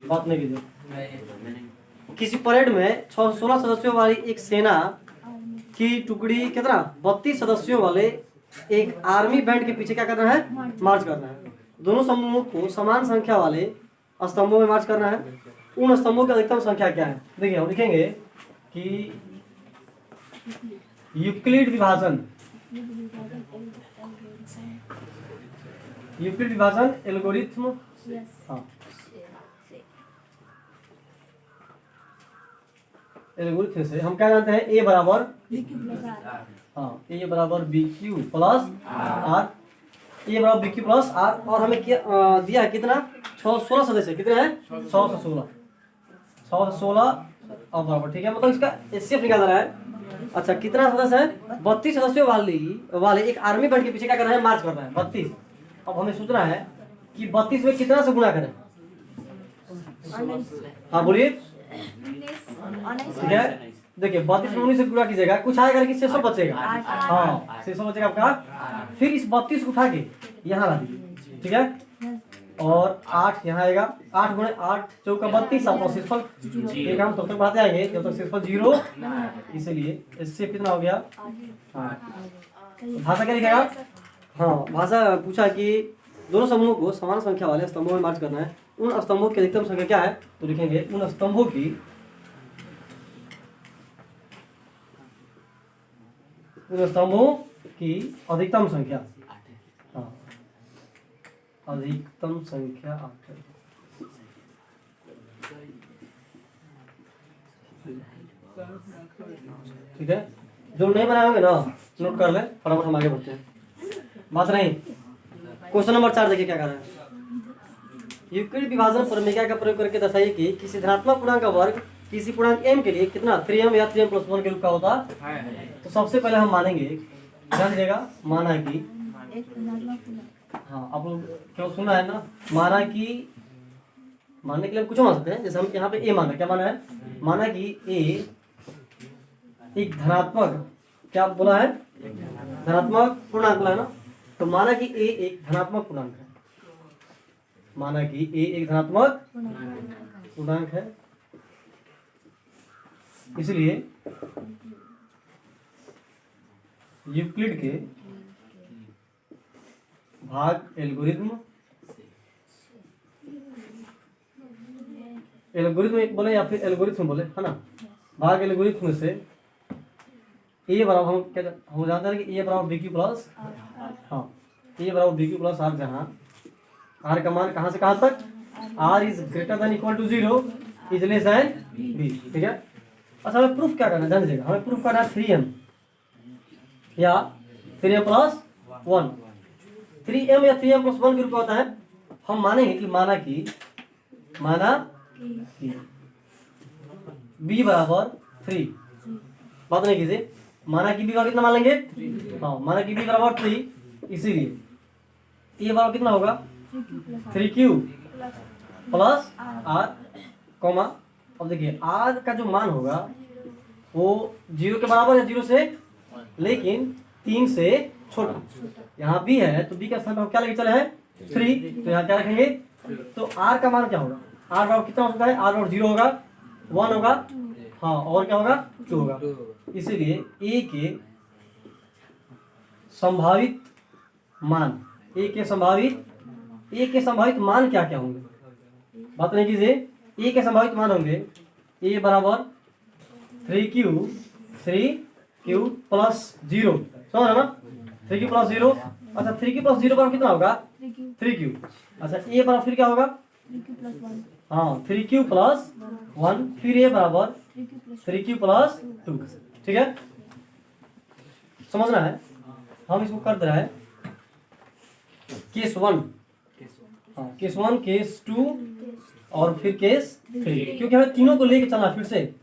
बात नहीं कीजिए। किसी परेड में 16 सदस्यों वाली एक सेना की टुकड़ी कितना 32 सदस्यों वाले एक आर्मी बैंड के पीछे क्या करना है? मार्च करना है। दोनों समूहों को समान संख्या वाले स्तंभों में मार्च करना है। उन स्तंभों की अधिकतम संख्या क्या है? देखिए हम लिखेंगे कि यूक्लिड विभाजन एल्गोरिथ्म। हाँ, एल्गोरिथ्म से हम क्या जानते हैं? ए बराबर हाँ ए बराबर बी क्यू प्लस आर। ए बराबर बी क्यू प्लस आर। और हमें क्या दिया है? कितना? 16 सदस्य कितने हैं? 100 से 16 और बराबर। ठीक है, मतलब इसका एचसीएफ निकाल रहा है। अच्छा, कितना सदस्य है? 32 सदस्यों वाले एक आर्मी बैंड के पीछे क्या करना है? मार्च करना है 32। अब हमें सोचना है कि 32 में कितना से गुणा करें? हाँ बोलिए। ठीक है, देखिए 32 में 19 से गुणा कीजिएगा, कुछ आएगा लेकिन शेषो बचेगा। हाँ, शेषो बचेगा आपका। फिर इस 32 को उठा के यहाँ ला दीजिए। ठीक है, और 8 यहाँ आएगा। 8 गुणे 8 चौका 32 और शेषफल एक हम तब तक बढ़ाते आएंगे जब तक शेषफल 0। इसलिए इससे कितना हो गया? भाषा क्या लिखेगा? हाँ, भाषा पूछा कि दोनों समूहों को समान संख्या वाले स्तंभों में मार्च करना है। उन स्तंभों की अधिकतम संख्या क्या है? तो लिखेंगे उन स्तंभों की अधिकतम संख्या। हाँ, अधिकतम संख्या 8 है। ठीक है, जो नहीं बनाए होंगे ना नोट कर ले, फटाफट हम आगे बढ़ते हैं। बात नहीं। क्वेश्चन नंबर 4 देखिए क्या कर रहा है। यूक्लिड विभाजन प्रमेय का प्रयोग करके दर्शाइए कि किसी धनात्मक पूर्णांक का वर्ग किसी पूर्णांक m के लिए कितना 3m या 3m + 1 के रूप का होता है। तो सबसे पहले हम मानेंगे, ध्यान दीजिएगा, माना कि हाँ आप लोग क्यों सुना है ना, माना कि मानने के लिए हम कुछ मान सकते हैं। जैसे हम यहाँ पे a माना, क्या माना है? माना कि a एक धनात्मक, क्या बोला है? धनात्मक पूर्णांक बोला है ना। तो माना कि a एक धनात्मक पूर्णांक है। माना कि a एक धनात्मक पूर्णांक है, इसलिए यूक्लिड के भाग एल्गोरिथम बोले या फिर एल्गोरिथम बोले, है ना। भाग एल्गोरिथम से ए बराबर हम जानते हैं कि ए बराबर बी क्यू प्लस, हाँ ए बराबर बी क्यू प्लस आर, जहाँ आर का मान कहाँ से कहाँ तक? R is greater than equal to 0 is less than b. ठीक है, अच्छा हमें प्रूफ क्या करना है? ध्यान दीजिएगा, हमें प्रूफ करना है 3m या 3m + 1। 3m या 3m + 1 के रूप में होता है। हम मानेंगे कि माना कि b बराबर 3। बात नहीं कीजिए, माना कि b बराबर कितना मान लेंगे? हाँ, माना कि b बराबर 3, इसीलिए a बराबर कितना होगा? 3q plus r comma. अब देखिए r का जो मान होगा वो 0 के बराबर है, 0 से, लेकिन 3 से छोटा। यहाँ b है तो b का स्थान पर हम क्या लेके चले हैं? 3। तो यहाँ क्या रखेंगे? तो r का मान क्या होगा? r बराबर कितना हो सकता है? r बराबर 0 होगा, 1 होगा, हाँ, और क्या होगा? 2 होगा। इसीलिए a के संभावित मान क्या क्या होंगे? बात नहीं कीजिए, a के संभावित मान होंगे a बराबर 3q प्लस 0, समझ ना? 3q plus 0। अच्छा 3q प्लस 0 बराबर कितना होगा? 3q। अच्छा a बराबर फिर क्या होगा? 3q प्लस 1, फिर a बराबर 3q प्लस 2। ठीक है, समझना है। हम इसको कर दे रहे हैं केस 1, केस 1, केस 2 और फिर केस 3, क्योंकि हमें तीनों को लेके चलना है। फिर से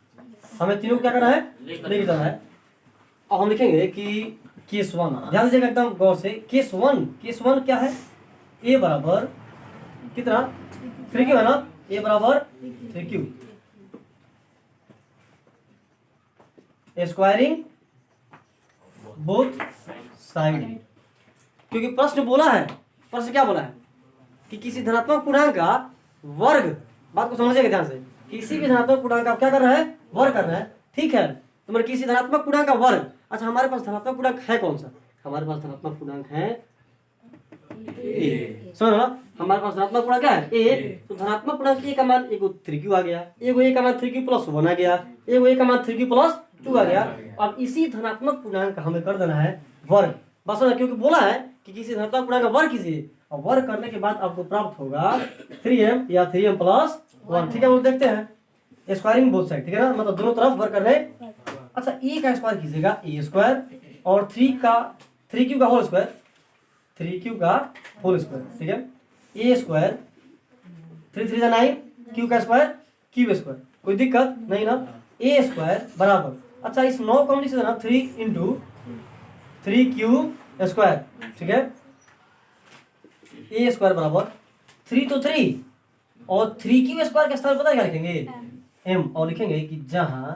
हमें तीनों को क्या करना है? लेके चलना है। अब हम लिखेंगे कि केस 1, ध्यान दीजिएगा एकदम गौर से। केस 1 क्या है? a बराबर कितना? 3q है ना। a बराबर 3q स्क्वायरिंग बोथ साइड, क्योंकि प्रश्न बोला है, प्रश्न क्या बोला है कि किसी धनात्मक पूर्णांक का वर्ग बात को समझिएगा ध्यान से, किसी भी धनात्मक पूर्णांक का क्या कर रहा है, वर्ग कर रहा है, ठीक है। तो मतलब किसी धनात्मक पूर्णांक का वर्ग, अच्छा हमारे पास धनात्मक पूर्णांक है कौन सा, हमारे पास धनात्मक पूर्णांक है ए, समझ ना, हमारे पास धनात्मक पूर्णांक क्या है ए, तो धनात्मक पूर्णांक ए का मान एगो 3q आ गया, एगो ए का मान 3q प्लस 1 आ गया, एगो ए का मान 3q प्लस 2 आ गया। अब इसी धनात्मक पूर्णांक का हमें कर देना है वर्ग, बस ना, क्योंकि बोला है कि किसी धनात्मक पूर्णांक का वर्ग कीजिए, और वर्ग करने के बाद आपको प्राप्त होगा 3m या 3m प्लस 1, ठीक है। वो देखते हैं स्क्वायरिंग बोथ साइड, ठीक है ना, मतलब दोनों तरफ वर्ग करने। अच्छा ए का स्क्वायर कीजिएगा ए स्क्वायर, और 3q का होल स्क्वायर, 3q का होल स्क्वायर, ठीक है। ए स्क्वायर 3 3 9, q का स्क्वायर q स्क्वायर, कोई दिक्कत नहीं ना। ए स्क्वायर बराबर, अच्छा इस 9 को हम लिख देना 3 इंटू 3q स्क्वायर, ठीक है। ए स्क्वायर बराबर 3 तो 3, और 3q स्क्वायर का स्थान पता क्या लिखेंगे, m, और लिखेंगे कि जहां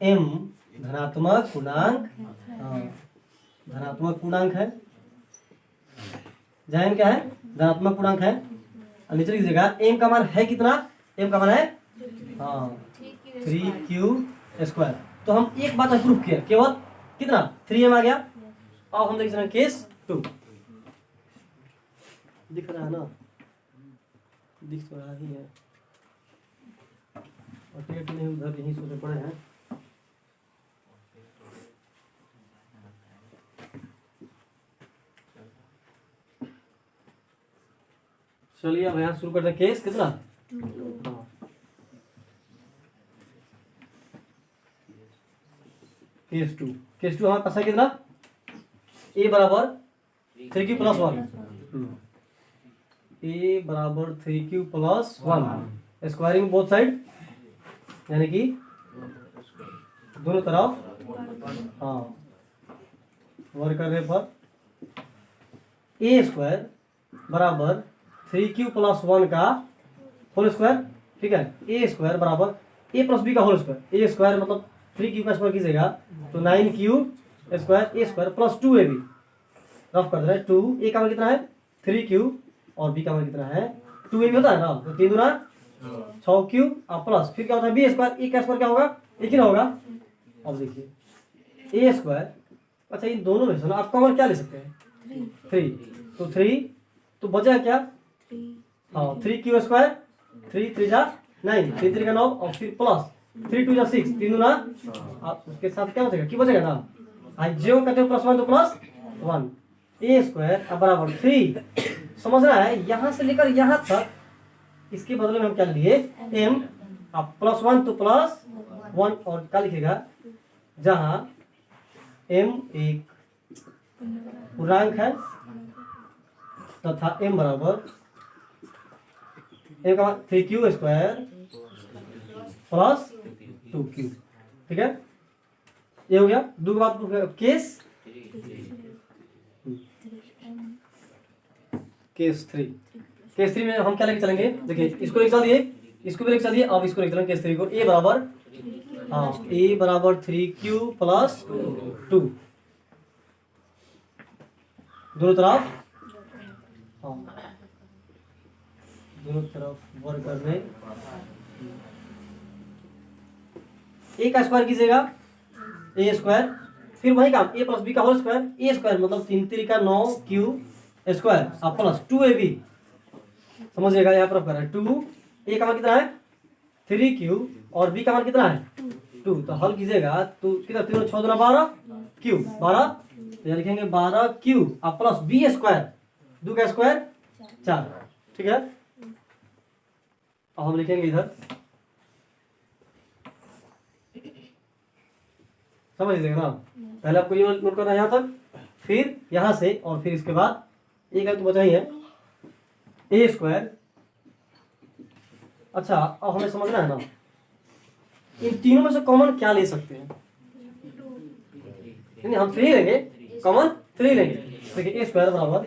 m धनात्मक पूर्णांक, धनात्मक पूर्णांक है, जहां m क्या है, धनात्मक पूर्णांक है, और नीचे लिखिएगा m का मान है कितना, m का मान है 3q स्क्वायर। तो हम एक बात प्रूफ किया, केवल कितना 3m आ गया। अब हम देख रहे हैं केस 2, दिख रहा है ना, दिख तो रहा ही है, और टिकट नहीं उधर यहीं सोचे पड़े हैं। चलिए अब यहाँ शुरू करते हैं केस कितना, केस 2, केस 2 हमारे पास है कितना, ए बराबर 3q प्लस 1, ए बराबर 3q plus 1, squaring both side, यानी कि दोनों तरफ हाँ वर्ग करने पर ए स्क्वायर बराबर 3q प्लस 1 का होल स्क्वायर, ठीक है। ए स्क्वायर बराबर ए प्लस बी का होल स्क्वायर, ए स्क्वायर मतलब 3q का स्क्वायर कीजिएगा तो 9q स्क्वायर, ए स्क्वायर प्लस 2ab, रफ कर रहे हैं 2, ए का मान कितना है 3q, और बी का मान कितना है 2ab होता है ना, तो 3 दूना 6q, और प्लस फिर क्या होता है बी स्क्वायर, ए का स्क्वायर क्या होगा एक ही ना होगा। अब देखिए ए स्क्वायर, अच्छा इन दोनों में से ना आप कॉमन क्या ले सकते हैं 3, तो 3 तो बचा क्या, हाँ 3q स्क्वायर, 3 3 जा 9, 3 3 का 9, और फिर प्लस 3 2 जा 6, 3 दूना, आप उसके साथ क्या बचेगा, क्यों बचेगा ना, आज जो करते हो प्लस 1 तो प्लस 1, ए स्क्वायर अब बराबर 3, समझ रहा है, यहाँ से लेकर यहाँ तक, इसके बदले में हम क्या लिए m, अब प्लस 1 तो प्लस 1, और क्या लिखेगा जहां m एक पूर्णांक है तथा m बराबर m का 3q स्क्वायर प्लस 2q, ठीक है। ये हो गया दो बात केस, केस 3, केस 3 में हम क्या लेके चलेंगे, देखिए इसको लेके चलिए, इसको भी लेके चलिए, अब इसको लेके चलेंगे केस 3 को, ए बराबर हाँ ए बराबर 3q प्लस 2, दोनों तरफ हाँ दोनों तरफ वर्ग करने, ए का स्क्वायर कीजिएगा ए स्क्वायर, फिर वही काम ए प्लस बी का होल स्क्वायर, ए स्क्वायर मतलब 3 3 का 9q स्क्वायर, अब प्लस 2ab, समझिएगा यहाँ पर कर रहा है 2, ए का मान कितना है 3q, और बी का मान कितना है 2, तो हल कीजिएगा तो कितना 3 6 2 12 q 12, तो यहाँ लिखेंगे 12q, अब प्लस बी स्क्वायर 2 का स्क्वायर 4, ठीक है। अब हम लिखेंगे इधर, समझ लीजिएगा ना, पहले आपको ये नोट करना है यहाँ तक, फिर यहाँ से, और फिर इसके बाद एक तो बचा ही है ए स्क्वायर। अच्छा अब हमें समझना है ना इन तीनों में से कॉमन क्या ले सकते हैं, नहीं हम 3 लेंगे, कॉमन 3 लेंगे, देखिए ए स्क्वायर बराबर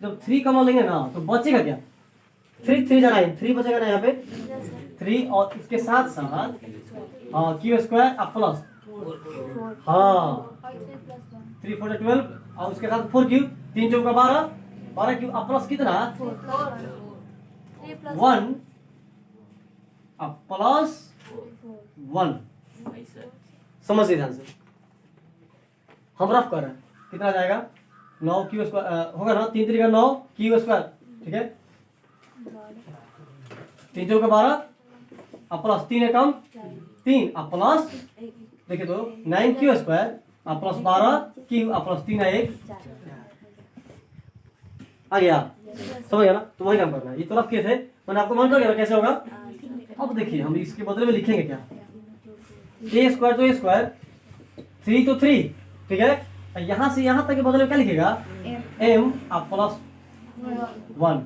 जब 3 कॉमन लेंगे ना तो बचेगा क्या 3 3 जा 9, 3 बचेगा ना यहाँ पे 3, और इसके साथ साथ हाँ q स्क्वायर अब प्लस हाँ 3 4 12, और उसके साथ 4q, 3 4 का 12 12q अब प्लस कितना 1 अब प्लस 1। समझिए ध्यान से, हम रफ कर रहे हैं, कितना आ जाएगा 9 क्यू स्क्वायर होगा ना, 3 3 9 क्यू स्क्वायर, ठीक है, 3 4 12 अब प्लस 3 एकम 3 अब प्लस देखिए तो 9 क्यू स्क्वायर अब प्लस 12 क्यू अब प्लस 3 1 आ गया, समझ गया ना। तो वही काम करना है, ये तो रफ किए थे, मैंने आपको मान कर गया कैसे होगा। अब देखिए हम इसके बदले में लिखेंगे क्या, ए स्क्वायर तो ए स्क्वायर, 3 तो 3, ठीक है, यहाँ से यहाँ तक के बदले में क्या लिखेगा m अब प्लस 1,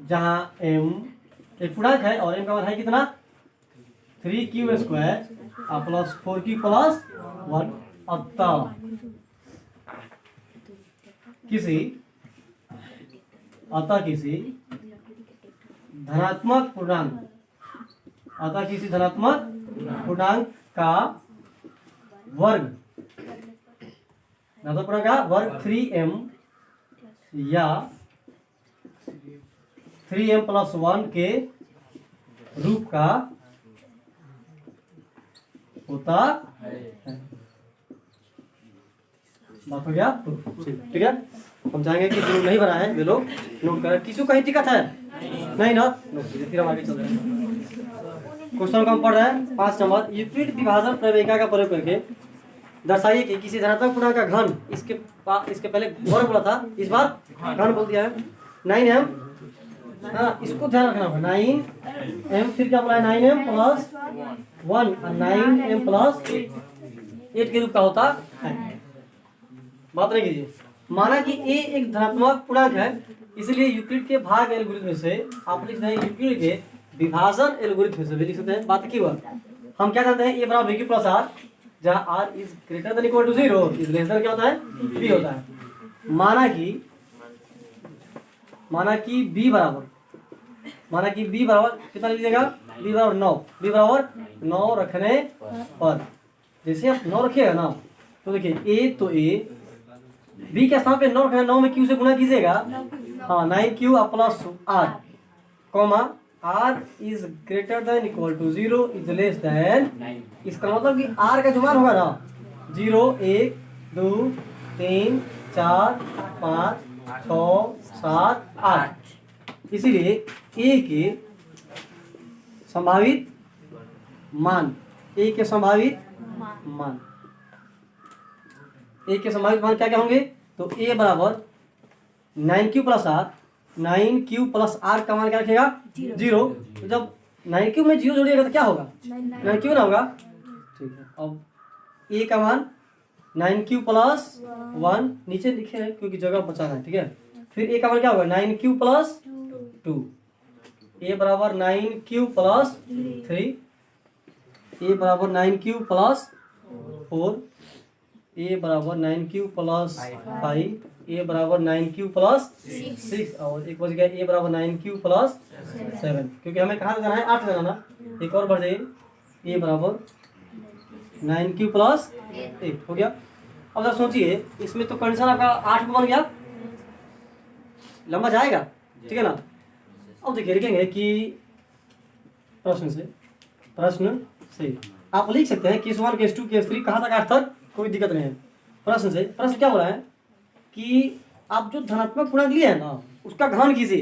जहाँ m एक पूर्णांक है और m का मान है कितना 3q स्क्वायर अब प्लस 4q प्लस 1। अतः किसी धनात्मक पूर्णांक का वर्ग, धनात्मक पूर्णांक का वर्ग 3m या 3m प्लस 1 के रूप का होता है। बात हो गया, ठीक है। हम चाहेंगे कि जो नहीं बना है वे लोग नोट करें, किसी को कहीं दिक्कत है नहीं ना, नोट कीजिए, फिर हम आगे चल रहे हैं। क्वेश्चन का हम पढ़ रहे हैं 5 नंबर, यूक्लिड विभाजन प्रमेयिका का प्रयोग करके दर्शाइए कि किसी धनात्मक पूर्णांक का घन, इसके पहले वर्ग बोला था, इस बार घन बोल दिया है 9m, हाँ इसको ध्यान रखना होगा 9m, फिर क्या बोला है 9m प्लस 1 और 9m प्लस 8 के रूप का होता है। बात नहीं कीजिए, माना कि a एक धनात्मक पूर्णांक है, इसलिए यूक्लिड के भाग एल्गोरिथम से आप लिख रहे हैं यूक्लिड के विभाजन एल्गोरिथम से भी लिख सकते हैं। बात की हुआ हम क्या जानते हैं, a बराबर b प्लस r, जहाँ r is greater than equal to 0 is less than क्या होता है b होता है। माना कि b बराबर कितना लीजिएगा, b बराबर 9, b बराबर 9 रखने पर जैसे आप 9 रखिएगा ना, तो देखिए a तो a, b के स्थान पे 9 रखना, 9 में q से गुणा कीजिएगा, हाँ 9q plus r comma r is greater than equal to 0 is less than, इसका मतलब कि r का जो मान होगा ना 0 1 2 3 4 5 6 7 8, इसीलिए a के संभावित मान क्या क्या होंगे, तो a बराबर 9q plus r, 9q plus r का मान क्या रखेगा 0, तो जब 9q में 0 जोड़िएगा तो क्या होगा 9q ना होगा, ठीक है। अब a का मान 9q प्लस 1 नीचे लिखे हैं क्योंकि जगह बचाना है, ठीक है। फिर a का मान क्या होगा 9q प्लस 2, a बराबर 9q प्लस 3, a बराबर 9q प्लस 4, a बराबर 9q प्लस 5, a बराबर 9q प्लस 6 और एक बच गया a बराबर 9q प्लस 7, क्योंकि हमें कहाँ से जाना है 8 से जाना ना, एक और बढ़ जाइए a बराबर 9q प्लस 8 हो गया। अब जरा सोचिए, इसमें तो कंडीशन आपका 8 बन गया, लंबा जाएगा, ठीक है ना। अब देखिए लिखेंगे कि प्रश्न से आप लिख सकते हैं केस 1 केस 2 केस 3 कहाँ तक 8 तक, कोई दिक्कत नहीं है। प्रश्न क्या बोला है कि आप जो धनात्मक पूर्णांक लिए हैं ना उसका घन कीजिए,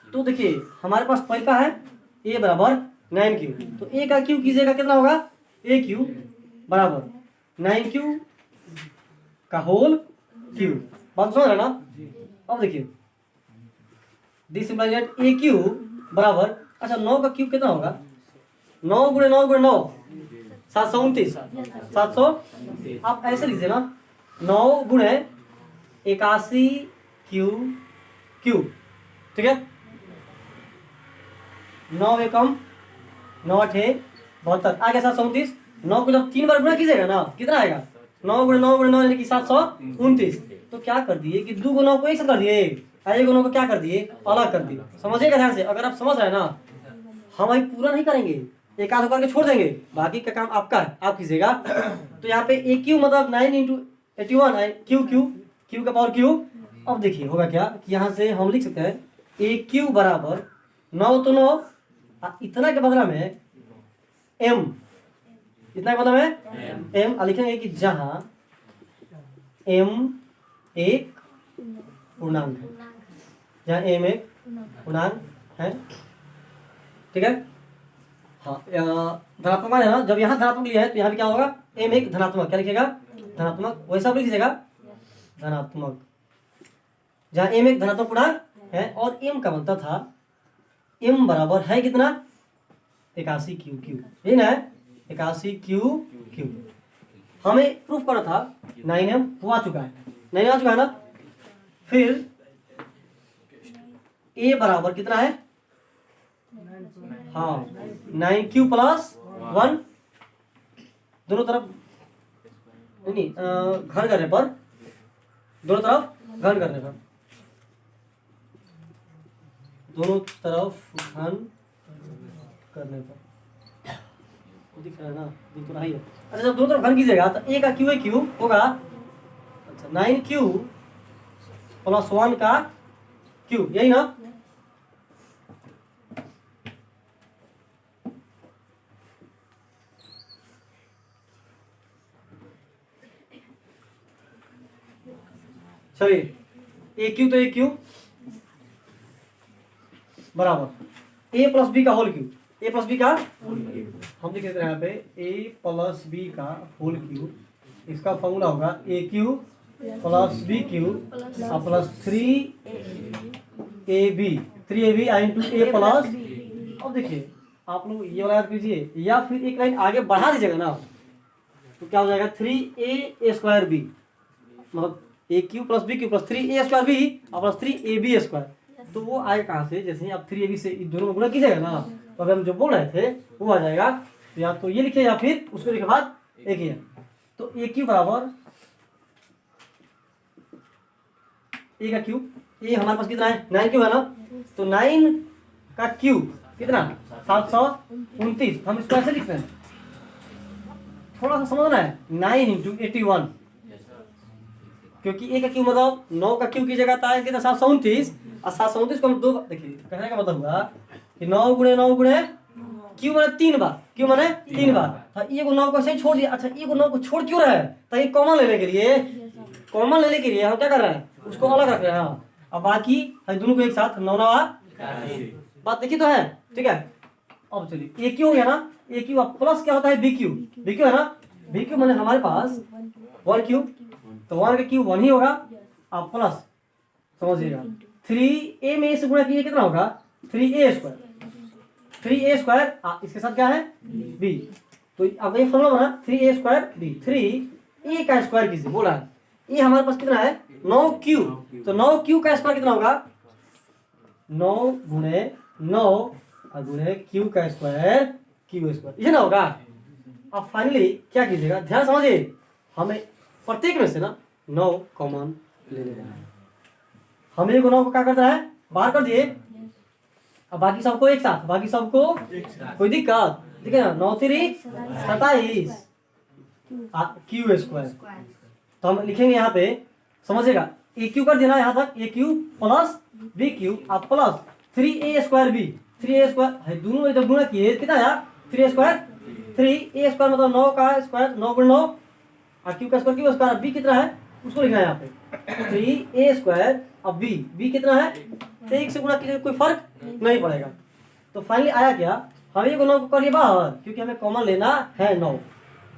तो देखिए हमारे पास पहला है a बराबर 9q, तो a का q कीजिएगा कितना होगा aq बराबर 9q का होल q, बात समझ रहे ना। अब देखिए दिस इंप्लाइज दैट aq बराबर, अच्छा 9 का q कितना होगा, 9 गुणे 9 गुणे 9 729, आप ऐसे लीजिए ना 9 गुणे 81 q, ठीक है, 9 एकम 9 8 72 आ गया 729। 9 को जब 3 बार गुणा कीजिएगा ना कितना आएगा 9 गुणे 9 गुणे 9 यानी कि 729। तो क्या कर दिए कि 2 गुना को एक साथ कर दिए, एक गुना को क्या कर दिए अलग कर दिए। समझिएगा ध्यान से, अगर आप समझ रहे हैं ना, हम अभी पूरा नहीं करेंगे, एक आध करके छोड़ देंगे, बाकी का काम आपका है, आप कीजिएगा। तो यहाँ पे ए क्यू मतलब 9 इंटू 81 क्यू का पावर क्यू। अब देखिए होगा क्या कि यहाँ से हम लिख सकते हैं ए क्यू बराबर 9 तो 9 इतना के बदला में m, इतना के बदला में m लिखेंगे कि जहां m एक पूर्णांक है, जहां m एक पूर्णांक है, ठीक है। हाँ धनात्मक मान है ना, जब यहाँ धनात्मक लिया है तो यहाँ भी क्या होगा, m एक धनात्मक, क्या लिखेगा धनात्मक, वैसा भी लिखिएगा धनात्मक, जहाँ m एक धनात्मक पूर्णांक है और m का बनता था m बराबर है कितना 81 क्यू क्यू, यही ना है 81 क्यू क्यू। हमें प्रूफ करना था 9m वो आ चुका है, 9 आ चुका है ना। फिर a बराबर कितना है, हाँ 9q प्लस 1, दोनों तरफ नहीं घन करने पर, दोनों तरफ घन करने पर, दोनों तरफ घन करने पर दिख रहा है ना, दिख तो रहा ही है। अच्छा जब दोनों तरफ घन कीजिएगा तो a का क्यू होगा, अच्छा 9q प्लस 1 का q, यही ना। चलिए ए क्यू तो ए क्यू बराबर ए प्लस बी का whole cube, A plus B का हम लिख देते हैं यहाँ पे ए प्लस बी का होल क्यू, इसका फॉर्मूला होगा A cube plus B Q plus 3ab, 3ab into A plus. अब देखिए आप लोग ये वाला याद कीजिए, या फिर एक लाइन आगे बढ़ा दीजिएगा ना तो क्या हो जाएगा 3a² मतलब A cube plus B Q plus 3a² B plus 3ab², तो वो आए कहाँ से, जैसे आप 3ab से दोनों में गुणा कीजिएगा ना तो अगर हम जो बोल रहे थे वो आ जाएगा, तो या तो ये लिखिए या फिर उसको लिखे बाद एक ही है। तो ए क्यू बराबर ए का क्यू, ए हमारे पास कितना है 9q है ना, तो 9 का क्यू कितना 729, हम इसको ऐसे लिखते हैं, थोड़ा सा समझना है 9 इंटू 81, क्योंकि ए का क्यू मतलब 9 का क्यू की जगह था कितना 729, और 729 को हम दो, देखिए कहने का मतलब हुआ कि 9 गुणे क्यू माने 3 बार, क्यू माने 3 बार, हाँ ये को 9 को ऐसे ही छोड़ दिया। अच्छा ये को 9 को छोड़ क्यों रहा है, तो ये कॉमन लेने के लिए, कॉमन लेने के लिए हम क्या कर रहे हैं उसको अलग रख रहे हैं, हाँ अब बाकी हम दोनों को एक साथ 9 बात देखिए तो है, ठीक है। अब चलिए ए क्यू हो गया ना, ए क्यू अब प्लस क्या होता है बी क्यू है ना, बी क्यू माने हमारे पास 1 क्यू, तो 1 का क्यू 1 ही होगा, अब प्लस समझिएगा 3a में से गुणा कीजिए कितना होगा 3a², 3a², इसके साथ क्या है b, तो अब ये फॉर्मूला बना 3a² b, 3a का स्क्वायर कीजिए, बोला है ये हमारे पास कितना है 9q, तो 9q का स्क्वायर कितना होगा 9 गुणे 9 गुणे q का स्क्वायर q², ये ना होगा। अब फाइनली क्या कीजिएगा, ध्यान समझिए, हमें प्रत्येक में से ना 9 कॉमन ले लेना है, हमें को 9 को क्या करता है बाहर कर दिए, अब बाकी सबको एक साथ, बाकी सबको कोई दिक्कत, ठीक है ना, 9 3 27 q², तो हम लिखेंगे यहाँ पे समझिएगा ए क्यू कर देना यहाँ तक, ए क्यू प्लस बी क्यू आप प्लस 3a² b, 3a² है, दोनों जब गुणा किए कितना आया 3a², 3a² मतलब 9 का स्क्वायर 9 गुणे 9 और q का स्क्वायर q², b कितना है उसको लिखना है यहाँ पे 3a² अब b कितना है, तो एक से गुणा कीजिए कोई फर्क नहीं पड़ेगा। तो फाइनली आया क्या, हम ये 9 को करिए बाहर क्योंकि हमें कॉमन लेना है 9।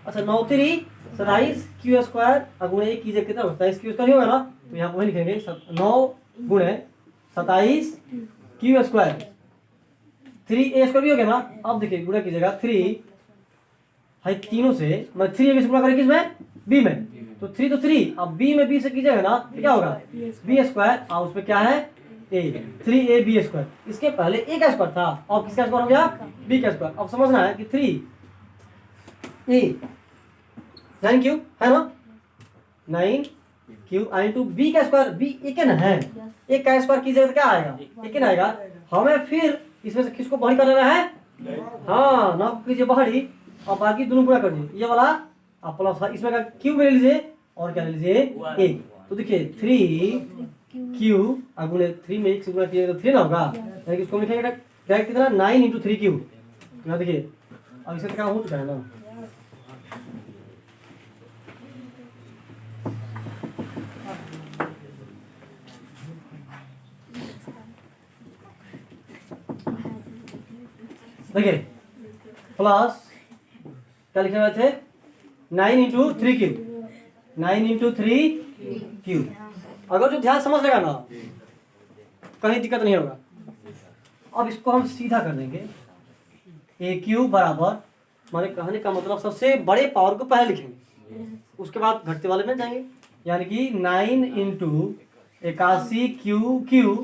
अच्छा 9 3 27 q² गुणे 1 कीजिए कितना 27 q² होगा ना, तो यहाँ वही लिखेंगे 9 गुणे 27 q², 3a² भी हो गया ना। अब देखिए गुणा कीजिएगा 3 है तीनों से, मतलब 3a से गुणा करें किसमें b में, तो 3 तो 3, अब b में b से कीजिएगा ना तो क्या होगा b² और उसमें क्या है a, 3ab², इसके पहले a का स्क्वायर था और किसका स्क्वायर हो गया b का स्क्वायर। अब समझना है कि 3a 9q है ना, 9q इंटू b का स्क्वायर, b एक है ना है, एक का स्क्वायर कीजिएगा तो क्या आएगा एक ना आएगा। हमें फिर इसमें से किसको बाहरी कर लेना है, हाँ 9 कीजिए बाहरी और बाकी दोनों पूरा कर दीजिए, ये वाला आप प्लस इसमें का क्यू ले लीजिए और क्या ले लीजिए a, तो देखिए 3q गुणे 3 में 1 से गुणा कीजिएगा तो 3 ना होगा, इसको लिखेंगे क्या है कितना 9 इंटू 3 क्यूब। यहाँ देखिए अब इसका काम हो चुका है ना। देखिए प्लस क्या लिखे हुए थे 9 इंटू 3 क्यूब, 9 इंटू 3 क्यूब। अगर जो ध्यान समझ लेगा ना कहीं दिक्कत नहीं होगा। अब इसको हम सीधा कर देंगे ए क्यूब बराबर, माने कहने का मतलब सबसे बड़े पावर को पहले लिखेंगे उसके बाद घटते वाले में जाएंगे, यानी कि 9 इंटू 81 क्यू क्यू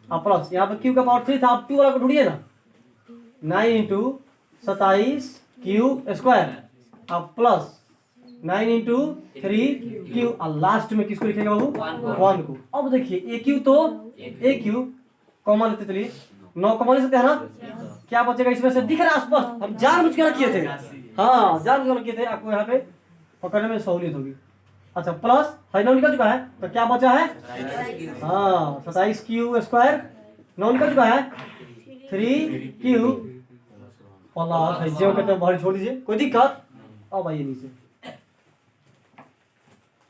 प्लस यहाँ पर क्यू का पावर 3 था, आप 2 वाला को ढूंढिए ना, 9 इंटू 27 क्यू स्क्वायर अब प्लस 9 इंटू 3 क्यू और लास्ट में किसको लिखेगा बाबू 1 को। अब देखिए ए क्यू तो ए क्यू कॉमन लेते चलिए 9 कॉमन ले सकते हैं ना, क्या बचेगा इसमें से दिख रहा है स्पष्ट, हम जानबूझ के किए थे। हाँ जानबूझ के किए थे, आपको यहाँ पे पकड़ने में सहूलियत होगी। अच्छा प्लस 9 निकल चुका है तो क्या बचा है, हाँ 27 क्यू स्क्वायर 9 निकल चुका है 3 क्यू प्लस जो कहते हैं बाहर छोड़ दीजिए कोई दिक्कत। अब आइए नीचे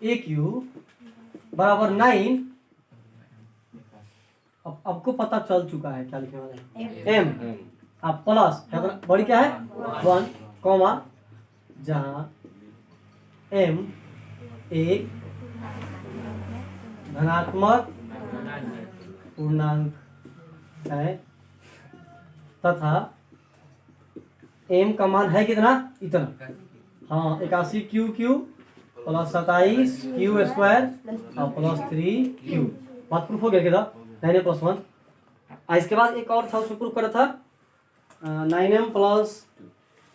ए क्यू बराबर 9, अब आपको पता चल चुका है क्या लिखने वाला है एम, अब प्लस बड़ी क्या है 1 कॉमा जहां एम एक धनात्मक पूर्णांक है तथा एम का मान है कितना इतना, हाँ 81 Q Q plus 27 Q square और प्लस 3 क्यू। बात प्रूफ हो गया क्या 9m प्लस 1। इसके बाद एक और था उसमें प्रूफ करा था 9m प्लस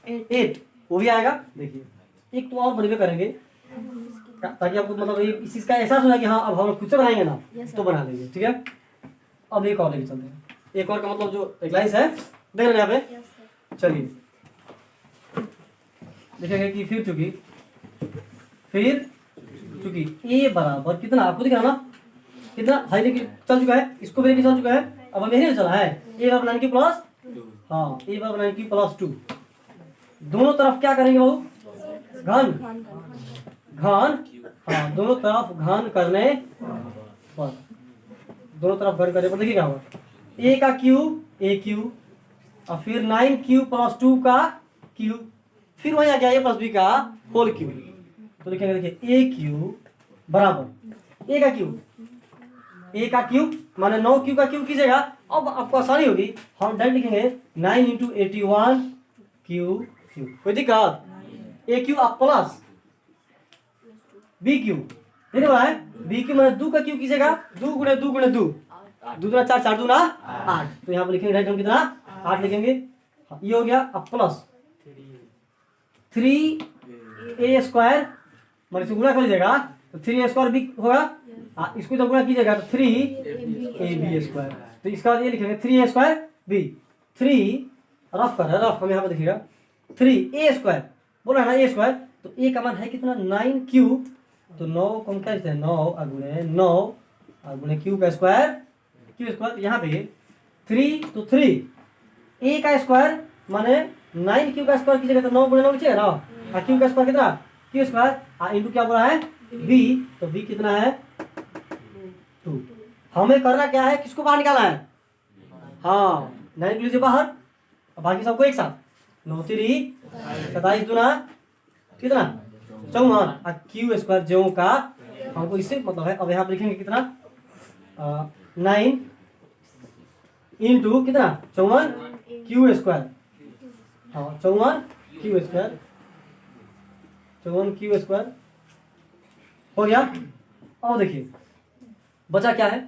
8 वो भी आएगा। देखिए एक तो और बनवे करेंगे ताकि आपको मतलब इस चीज का एहसास हो जाए कि हाँ अब हम खुद से बनाएंगे ना तो बना लेंगे, ठीक है। अब एक और लेके चलते हैं, एक और का मतलब जो एक लाइन है देख रहे हैं यहाँ पे। चलिए देखेंगे कि फिर चूंकि ए बराबर कितना आपको दिख रहा ना कितना हाई लेके चल चुका है, इसको भी लेके चल चुका है, अब हमें नहीं चला है ए बराबर 9 की प्लस, हाँ ए बराबर 9 की प्लस 2 दोनों तरफ क्या करेंगे बाबू घन, हाँ दोनों तरफ घन करने पर, दोनों तरफ घन करने पर देखिए क्या होगा ए का क्यूब ए क्यूब और फिर 9 क्यूब प्लस 2 का क्यूब, फिर वही आ गया ए प्लस बी का होल क्यूब। तो लिखेंगे देखिए ए क्यूब बराबर ए का क्यूब माने 9 क्यूब का क्यूब कीजिएगा। अब आपको आसानी होगी, हम डायरेक्ट लिखेंगे 9 इंटू 81 क्यूब क्यूब, कोई दिक्कत ए क्यूब आप प्लस बी क्यूब देख रहा है बी क्यूब माने 2 का क्यूब कीजिएगा 2 गुणे 2 गुणे 2 2 दूना 4 4 दूना 8, तो यहाँ पर लिखेंगे राइट हम कितना 8 लिखेंगे। ये हो गया अब प्लस 3a स्क्वायर मान से गुणा कर लीजिएगा तो 3a स्क्वायर भी होगा, इसको जब गुणा कीजिएगा तो 3ab स्क्वायर, तो इसका बाद ये लिखेंगे 3a स्क्वायर b 3 रफ कर रफ हम यहाँ पर देखिएगा 3a स्क्वायर बोला है ना a स्क्वायर, तो a का मान है कितना 9 क्यूब, तो 9 को हम क्या लिखते हैं 9 गुणे क्यूब का स्क्वायर यहाँ पे 3 तो 3 a का स्क्वायर माने 9 क्यू का स्क्वायर कीजिएगा तो 9 गुणे 9 लीजिएगा ना, क्यू का स्क्वायर कितना क्यू स्क्वायर इंटू क्या बोला है b, तो b कितना है 2। हमें करना क्या है किसको बाहर निकालना है, हाँ 9 को लीजिए बाहर बाकी सबको एक साथ 9 3 27 दूना कितना 54 क्यू स्क्वायर जो का हमको इससे मतलब है। अब यहाँ पर लिखेंगे कितना 9 इंटू कितना 54 क्यू स्क्वायर, हाँ 54 क्यू स्क्वायर हो गया। और देखिए बचा क्या है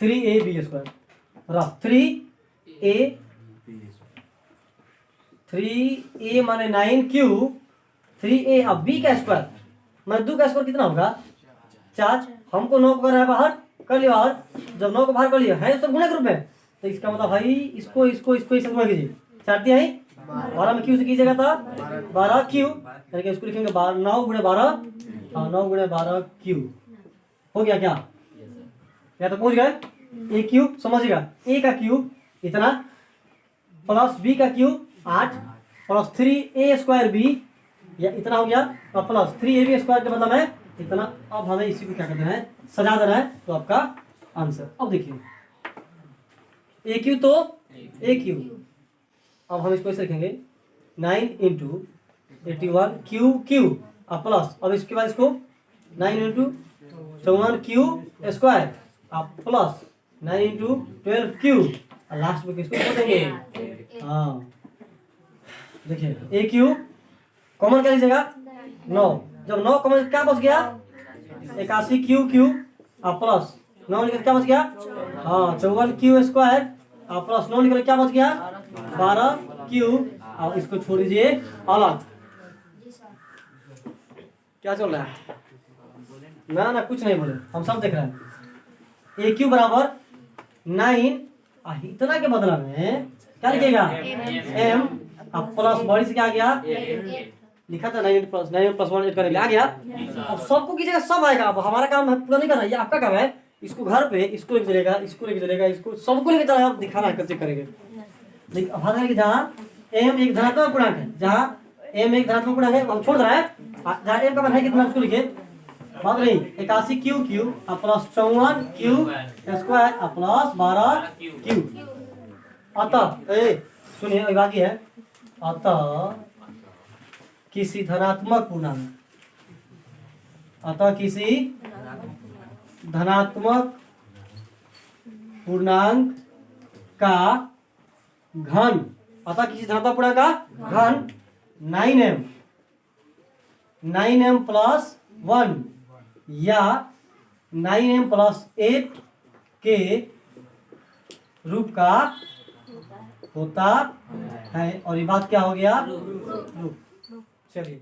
3ab स्क्वायर रफ 3a माने 9 क्यूब 3a अब b का स्क्वायर माने 2 का स्क्वायर कितना होगा 4, हमको 9 को करना है बाहर कर लिया बाहर, जब 9 को बाहर कर लिया है सब गुणे के रूप में, तो इसका मतलब भाई इसको इसे गुणा कीजिए 4 दिया है 12 में क्यू से कीजिएगा था 12 क्यू, यानी कि इसको लिखेंगे 9 गुणे 12, हाँ 9 गुणे 12 क्यू हो गया क्या, या तो पहुंच गए ए क्यूब समझिएगा ए का क्यूब इतना प्लस बी का क्यूब 8 प्लस 3a² b या इतना हो गया और प्लस 3ab² का मतलब है इतना। अब हमें इसी को क्या करना है, सजा देना है, तो आपका आंसर। अब देखिए ए क्यू तो ए क्यू, अब हम इसको ऐसे लिखेंगे 9 इंटू 81 क्यू क्यू अब प्लस, अब इसके बाद इसको 9 इंटू 54 क्यू स्क्वायर अब प्लस 9 इंटू 12 क्यू और लास्ट में किसको छोड़ देंगे। हाँ देखिए ए क्यू कॉमन क्या लीजिएगा 9, जब 9 कॉमन क्या बच गया 81 क्यू क्यू अब प्लस 9 निकल क्या बच गया, हाँ 54 क्यू स्क्वायर और प्लस 9 निकल क्या बच गया 12 क्यू। अब इसको छोड़ दीजिए अलग। क्या चल रहा है, ना ना कुछ नहीं बोले, हम सब देख रहे हैं। ए क्यू बराबर 9 इतना के बदला में क्या लिखेगा एम अब प्लस बॉडी से क्या गया लिखा था 9 प्लस 1 ऐड करने आ गया। अब सबको कीजिएगा सब आएगा। अब हमारा काम है पूरा नहीं करना, ये आपका काम है। इसको घर पे इसको लेके चलेगा, इसको लेके चलेगा, इसको सबको लेके चलेगा, दिखाना है कैसे करेंगे। लेकिन अब हमारे जहाँ एम एक धनात्मक पूर्णांक है, जहाँ एम एक धनात्मक पूर्णांक है हम छोड़ रहे हैं, जहाँ एम का मान है कितना उसको लिखे बात नहीं 81 Q Q plus 54 Q square plus 12 Q. अतः सुनिए बाकी है, अतः किसी धनात्मक पूर्णांक, अतः किसी धनात्मक पूर्णांक का घन, अतः किसी धनात्मक पूर्णांक का घन 9m प्लस 1 या 9m प्लस 8 के रूप का होता है। और ये बात क्या हो गया रूप। चलिए